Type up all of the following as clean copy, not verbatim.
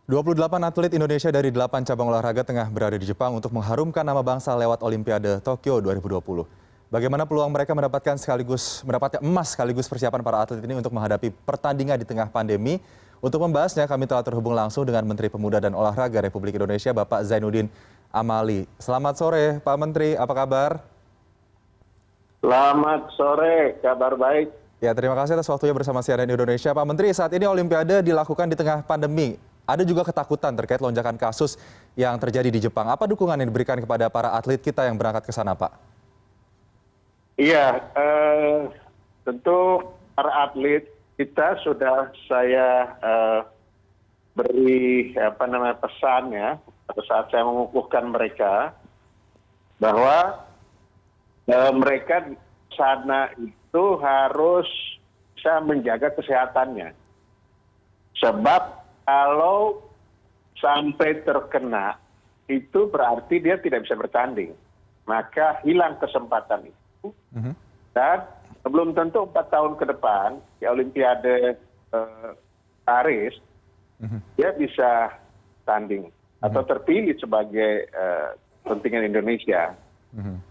28 atlet Indonesia dari 8 cabang olahraga tengah berada di Jepang untuk mengharumkan nama bangsa lewat Olimpiade Tokyo 2020. Bagaimana peluang mereka mendapatkan emas sekaligus persiapan para atlet ini untuk menghadapi pertandingan di tengah pandemi? Untuk membahasnya kami telah terhubung langsung dengan Menteri Pemuda dan Olahraga Republik Indonesia Bapak Zainuddin Amali. Selamat sore Pak Menteri, apa kabar? Selamat sore, kabar baik. Ya, terima kasih atas waktunya bersama CNN Indonesia. Pak Menteri, saat ini Olimpiade dilakukan di tengah pandemi. Ada juga ketakutan terkait lonjakan kasus yang terjadi di Jepang. Apa dukungan yang diberikan kepada para atlet kita yang berangkat ke sana, Pak? Iya, tentu para atlet kita sudah saya beri pesan ya, pada saat saya mengukuhkan mereka bahwa mereka di sana itu harus bisa menjaga kesehatannya. Sebab kalau sampai terkena, itu berarti dia tidak bisa bertanding. Maka hilang kesempatan itu. Dan belum tentu 4 tahun ke depan, di Olimpiade Paris, dia bisa tanding. Atau terpilih sebagai kepentingan Indonesia.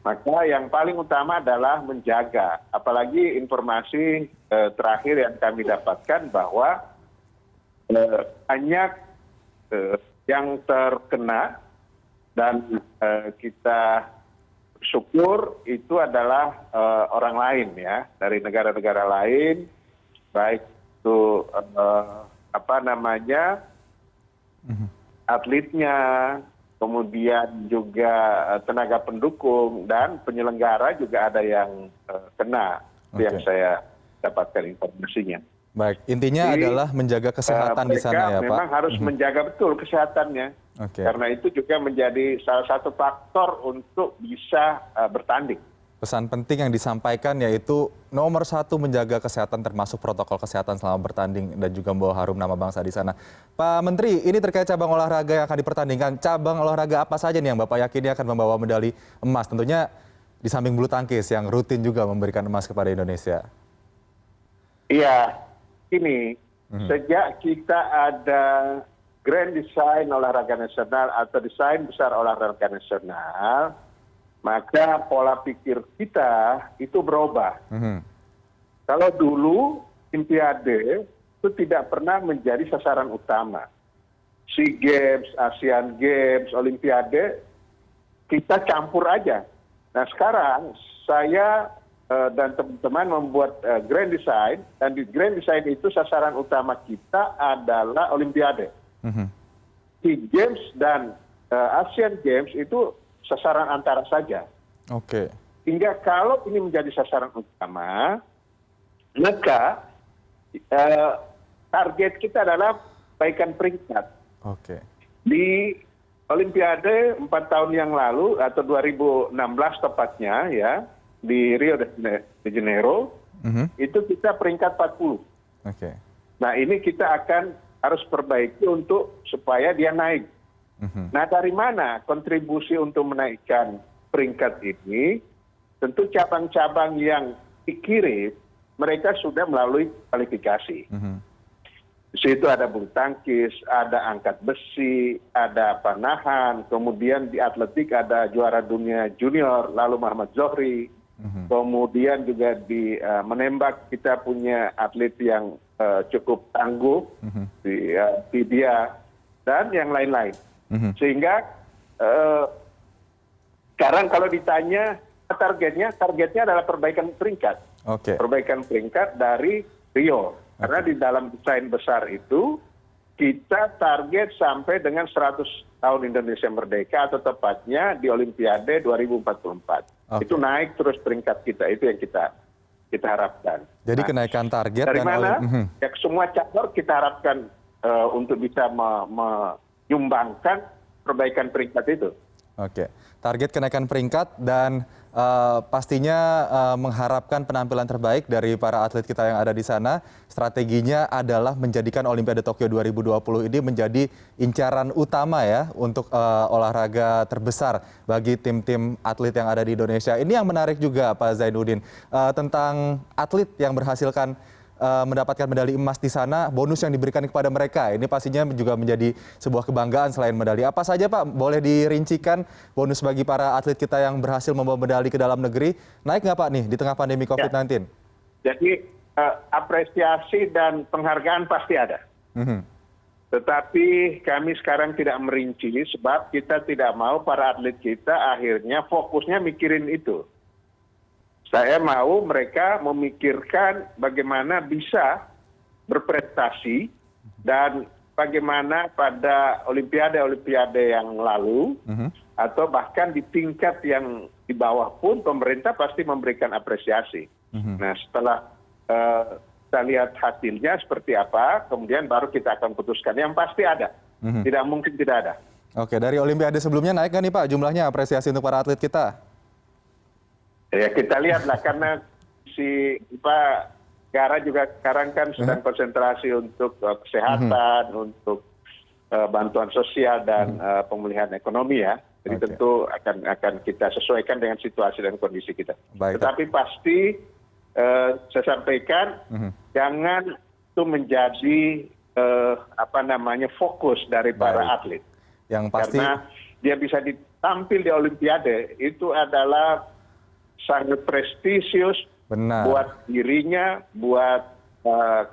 Maka yang paling utama adalah menjaga. Apalagi informasi terakhir yang kami dapatkan bahwa banyak yang terkena dan kita syukur itu adalah orang lain ya, dari negara-negara lain, baik itu atletnya, kemudian juga tenaga pendukung dan penyelenggara juga ada yang kena. Itu yang saya dapatkan informasinya. Baik, intinya adalah menjaga kesehatan di sana ya Pak? Memang harus menjaga betul kesehatannya. Karena itu juga menjadi salah satu faktor untuk bisa bertanding. Pesan penting yang disampaikan yaitu nomor 1 menjaga kesehatan termasuk protokol kesehatan selama bertanding dan juga membawa harum nama bangsa di sana. Pak Menteri, ini terkait cabang olahraga yang akan dipertandingkan. Cabang olahraga apa saja nih yang Bapak yakini akan membawa medali emas? Tentunya di samping bulu tangkis yang rutin juga memberikan emas kepada Indonesia. Iya. Ini, sejak kita ada Grand Design Olahraga Nasional atau Desain Besar Olahraga Nasional, maka pola pikir kita itu berubah. Kalau dulu Olimpiade itu tidak pernah menjadi sasaran utama. SEA Games, Asian Games, Olimpiade, kita campur aja. Nah sekarang saya dan teman-teman membuat Grand Design, dan di Grand Design itu sasaran utama kita adalah Olimpiade. SEA Games dan Asian Games itu sasaran antara saja. Hingga kalau ini menjadi sasaran utama, maka target kita adalah perbaikan peringkat. Di Olimpiade 4 tahun yang lalu atau 2016 tepatnya ya, di Rio de Janeiro, itu kita peringkat 40. Nah ini kita akan harus perbaiki untuk supaya dia naik. Nah dari mana kontribusi untuk menaikkan peringkat ini? Tentu cabang-cabang yang dikirim, mereka sudah melalui kualifikasi. Di situ ada bulu tangkis, ada angkat besi, ada panahan, kemudian di atletik ada juara dunia junior, lalu Muhammad Zohri. Kemudian juga di menembak kita punya atlet yang cukup tangguh, Vidya, dan yang lain-lain. Sehingga sekarang kalau ditanya targetnya adalah perbaikan peringkat. Perbaikan peringkat dari Rio. Karena di dalam desain besar itu, kita target sampai dengan 100 tahun Indonesia Merdeka atau tepatnya di Olimpiade 2044. Itu naik terus peringkat kita, itu yang kita harapkan. Jadi kenaikan target dari mana? Ya semua cabur kita harapkan untuk bisa menyumbangkan perbaikan peringkat itu. Target kenaikan peringkat dan pastinya mengharapkan penampilan terbaik dari para atlet kita yang ada di sana. Strateginya adalah menjadikan Olimpiade Tokyo 2020 ini menjadi incaran utama ya untuk olahraga terbesar bagi tim-tim atlet yang ada di Indonesia. Ini yang menarik juga Pak Zainuddin tentang atlet yang berhasilkan mendapatkan medali emas di sana, bonus yang diberikan kepada mereka. Ini pastinya juga menjadi sebuah kebanggaan selain medali. Apa saja Pak, boleh dirincikan bonus bagi para atlet kita yang berhasil membawa medali ke dalam negeri? Naik nggak Pak nih di tengah pandemi COVID-19? Jadi apresiasi dan penghargaan pasti ada. Tetapi kami sekarang tidak merinci sebab kita tidak mau para atlet kita akhirnya fokusnya mikirin itu. Saya mau mereka memikirkan bagaimana bisa berprestasi dan bagaimana pada olimpiade-olimpiade yang lalu atau bahkan di tingkat yang di bawah pun pemerintah pasti memberikan apresiasi. Nah setelah kita lihat hasilnya seperti apa, kemudian baru kita akan putuskan. Yang pasti ada, tidak mungkin tidak ada. Oke, dari olimpiade sebelumnya naik nggak nih Pak jumlahnya apresiasi untuk para atlet kita? Ya kita lihatlah karena si Pak negara juga sekarang kan sedang konsentrasi untuk kesehatan, untuk bantuan sosial dan pemulihan ekonomi ya. Jadi tentu akan kita sesuaikan dengan situasi dan kondisi kita. Tetapi pasti saya sampaikan jangan itu menjadi fokus dari para atlet. Yang pasti karena dia bisa ditampil di olimpiade itu adalah sangat prestisius buat dirinya, buat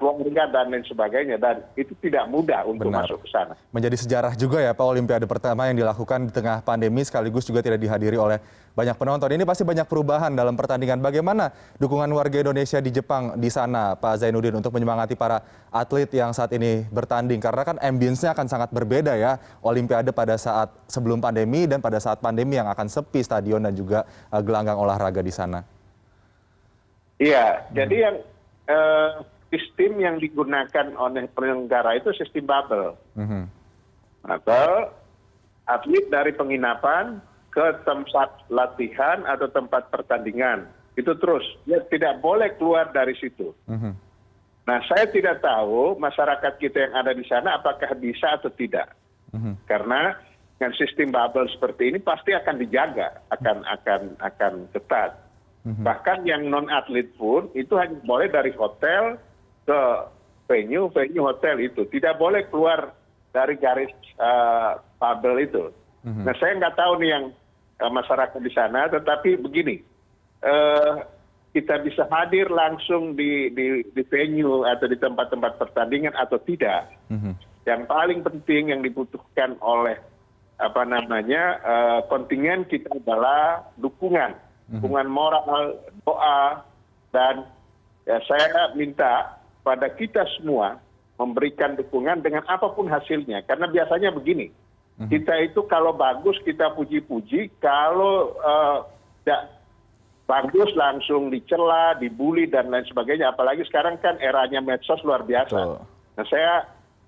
keluarga dan lain sebagainya, dan itu tidak mudah untuk masuk ke sana. Menjadi sejarah juga ya Pak, olimpiade pertama yang dilakukan di tengah pandemi sekaligus juga tidak dihadiri oleh banyak penonton. Ini pasti banyak perubahan dalam pertandingan. Bagaimana dukungan warga Indonesia di Jepang di sana Pak Zainuddin untuk menyemangati para atlet yang saat ini bertanding? Karena kan ambience-nya akan sangat berbeda ya, olimpiade pada saat sebelum pandemi dan pada saat pandemi yang akan sepi stadion dan juga gelanggang olahraga di sana. Iya, jadi yang sistem yang digunakan oleh penyelenggara itu sistem bubble. Atau atlet dari penginapan ke tempat latihan atau tempat pertandingan. Itu terus. Dia tidak boleh keluar dari situ. Nah, saya tidak tahu masyarakat kita yang ada di sana apakah bisa atau tidak. Karena dengan sistem bubble seperti ini pasti akan dijaga, akan ketat. Bahkan yang non-atlet pun itu hanya boleh dari hotel ke venue hotel itu. Tidak boleh keluar dari garis bubble itu. Nah saya nggak tahu nih yang masyarakat di sana, tetapi begini, kita bisa hadir langsung di venue atau di tempat-tempat pertandingan atau tidak. Yang paling penting yang dibutuhkan oleh kontingen kita adalah dukungan moral, doa, dan ya, saya minta pada kita semua memberikan dukungan dengan apapun hasilnya. Karena biasanya begini, kita itu kalau bagus kita puji-puji, kalau tidak bagus langsung dicela, dibully dan lain sebagainya. Apalagi sekarang kan eranya medsos luar biasa. Nah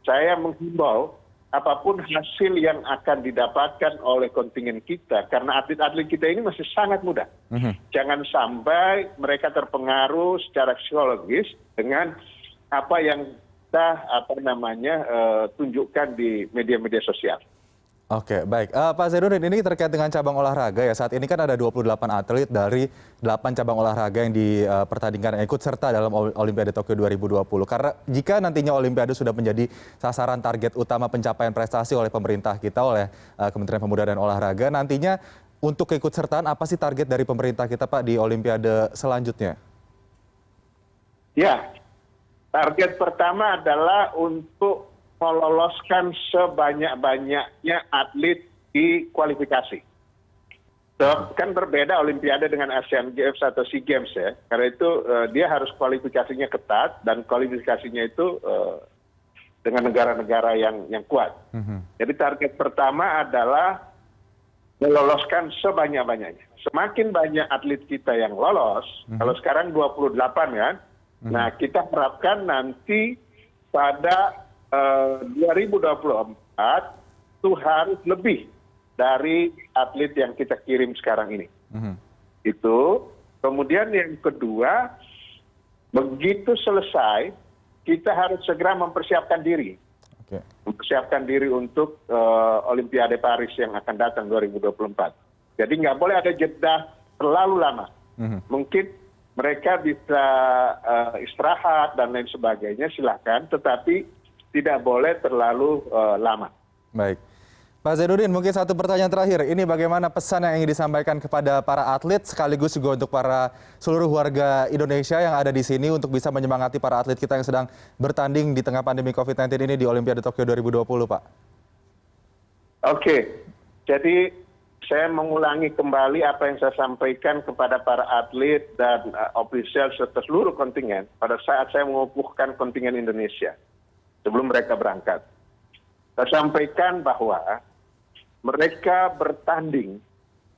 saya menghimbau apapun hasil yang akan didapatkan oleh kontingen kita, karena atlet-atlet kita ini masih sangat muda. Jangan sampai mereka terpengaruh secara psikologis dengan apa yang kita tunjukkan di media-media sosial. Oke, baik. Pak Zainuddin, ini terkait dengan cabang olahraga ya. Saat ini kan ada 28 atlet dari 8 cabang olahraga yang dipertandingkan ikut serta dalam Olimpiade Tokyo 2020. Karena jika nantinya Olimpiade sudah menjadi sasaran target utama pencapaian prestasi oleh pemerintah kita, oleh Kementerian Pemuda dan Olahraga, nantinya untuk keikutsertaan apa sih target dari pemerintah kita Pak di Olimpiade selanjutnya? Ya, target pertama adalah untuk meloloskan sebanyak-banyaknya atlet di kualifikasi. Kan berbeda Olimpiade dengan Asian Games atau SEA Games ya. Karena itu dia harus kualifikasinya ketat dan kualifikasinya itu dengan negara-negara yang kuat. Jadi target pertama adalah meloloskan sebanyak-banyaknya. Semakin banyak atlet kita yang lolos, kalau sekarang 28 kan, nah kita harapkan nanti pada 2024 itu harus lebih dari atlet yang kita kirim sekarang ini. Itu. Kemudian yang kedua, begitu selesai, kita harus segera mempersiapkan diri. Mempersiapkan diri untuk Olimpiade Paris yang akan datang 2024. Jadi nggak boleh ada jeda terlalu lama. Mungkin mereka bisa istirahat dan lain sebagainya, silakan, tetapi tidak boleh terlalu lama. Baik. Pak Zainuddin, mungkin satu pertanyaan terakhir. Ini bagaimana pesan yang ingin disampaikan kepada para atlet sekaligus juga untuk para seluruh warga Indonesia yang ada di sini untuk bisa menyemangati para atlet kita yang sedang bertanding di tengah pandemi COVID-19 ini di Olimpiade Tokyo 2020, Pak? Oke, jadi saya mengulangi kembali apa yang saya sampaikan kepada para atlet dan ofisial serta seluruh kontingen pada saat saya mengukuhkan kontingen Indonesia sebelum mereka berangkat. Saya sampaikan bahwa mereka bertanding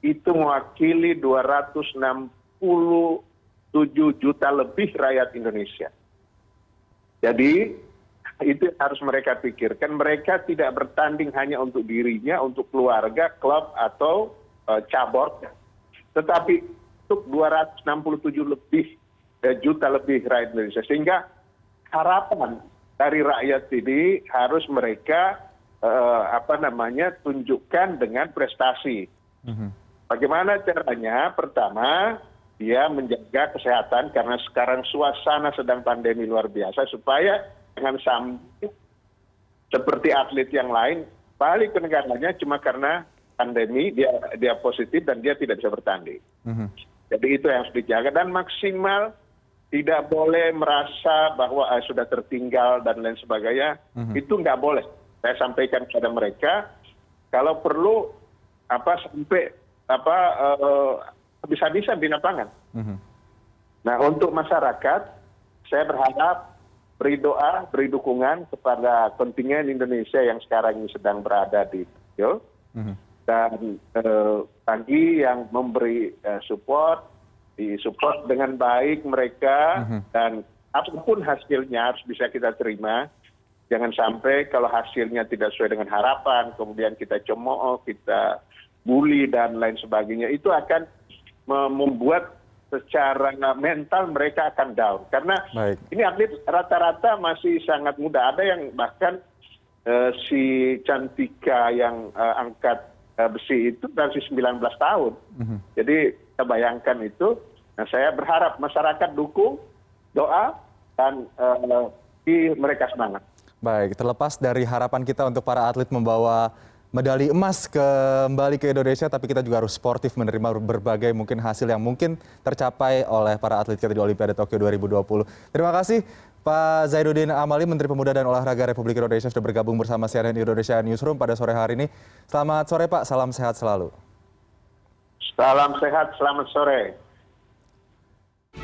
itu mewakili 267 juta lebih rakyat Indonesia. Jadi itu harus mereka pikirkan. Mereka tidak bertanding hanya untuk dirinya, untuk keluarga, klub atau cabur, tetapi untuk 267 juta lebih rakyat Indonesia. Sehingga harapan dari rakyat ini harus mereka tunjukkan dengan prestasi. Bagaimana caranya? Pertama, dia menjaga kesehatan karena sekarang suasana sedang pandemi luar biasa, supaya jangan sampai seperti atlet yang lain balik ke negaranya cuma karena pandemi dia positif dan dia tidak bisa bertanding. Jadi itu yang harus dijaga dan maksimal, tidak boleh merasa bahwa sudah tertinggal dan lain sebagainya. Itu nggak boleh. Saya sampaikan kepada mereka, kalau perlu sampai bisa-bisa di lapangan. Nah, untuk masyarakat, saya berharap beri doa, beri dukungan kepada kontingen Indonesia yang sekarang ini sedang berada di Tokyo, dan bagi yang memberi support, disupport dengan baik mereka, dan apapun hasilnya harus bisa kita terima. Jangan sampai kalau hasilnya tidak sesuai dengan harapan, kemudian kita cemooh, kita bully dan lain sebagainya, itu akan membuat secara mental mereka akan down. Karena ini atlet rata-rata masih sangat muda. Ada yang bahkan si Cantika yang angkat besi itu masih 19 tahun. Jadi kita bayangkan itu. Nah, saya berharap masyarakat dukung, doa, dan mereka semangat. Baik, terlepas dari harapan kita untuk para atlet membawa medali emas kembali ke Indonesia, tapi kita juga harus sportif menerima berbagai mungkin hasil yang mungkin tercapai oleh para atlet kita di Olimpiade Tokyo 2020. Terima kasih Pak Zainuddin Amali, Menteri Pemuda dan Olahraga Republik Indonesia, sudah bergabung bersama CNN Indonesia Newsroom pada sore hari ini. Selamat sore Pak, salam sehat selalu. Salam sehat, selamat sore.